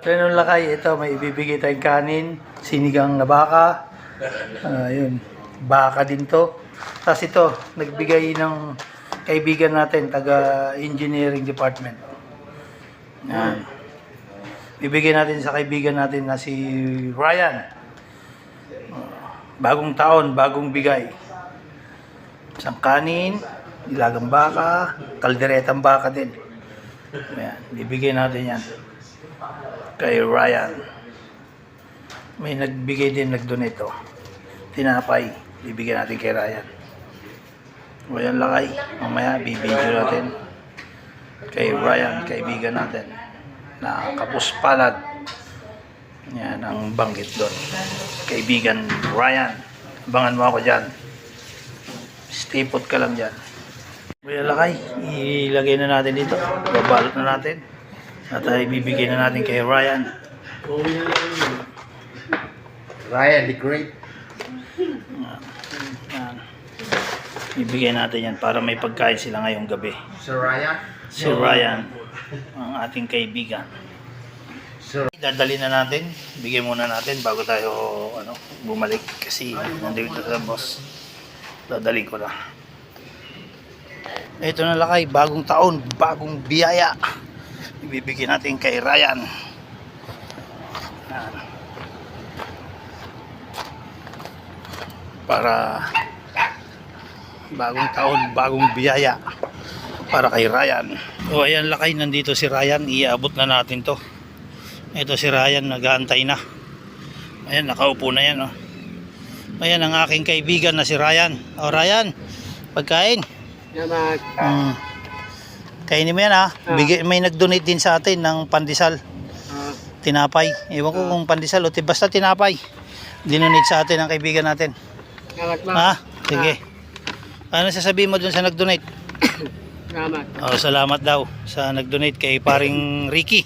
Renong Lakay, ito may ibibigay tayong kanin, sinigang na baka. Yun, baka din to. Tapos ito, nagbigay ng kaibigan natin, taga engineering department. Yan. Bibigyan natin sa kaibigan natin na si Ryan. Bagong taon, bagong bigay. Isang kanin, nilagang baka, kalderetang baka din. Ayan, bibigyan natin yan. Kay Ryan. May nagbigay din, nag-donate to. Tinapay, bibigyan natin kay Ryan. O yan Lakay, mamaya bibidyo natin kay Ryan, kaibigan natin na kapuspalad. Yan ang banggit doon. Kaibigan Ryan, abangan mo ako dyan. Stay put ka lang dyan. O yan Lakay, ilagay na natin dito. Babalot na natin. At ibibigay na natin kay Ryan. Ryan the Great. Yan. Ibigay natin yan para may pagkain sila ngayong gabi. Sir Ryan? Si Ryan, ang ating kaibigan. Dadali na natin. Bigay muna natin bago tayo bumalik. Kasi nandito sa boss. Dadali ko na. Ito na Lakay, bagong taon, bagong biyaya. Ibibigay natin kay Ryan. Yan. Para bagong taon, bagong biyaya para kay Ryan. O ayan Lakay, nandito si Ryan. Iabot na natin to. Ito si Ryan, nag-aantay na. Ayan, nakaupo na yan. Ayan ang aking kaibigan na si Ryan. O Ryan, pagkain. Kainin mo yan ha. May nag-donate din sa atin ng pandesal. Tinapay. Ewan ko kung pandesal o basta tinapay. Dinonate sa atin ang kaibigan natin. Ha? Sige. Ano sasabihin mo dun sa nag-donate? Salamat. Salamat daw sa nag-donate kay paring Ricky.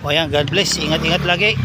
O yan, God bless. Ingat-ingat lagi.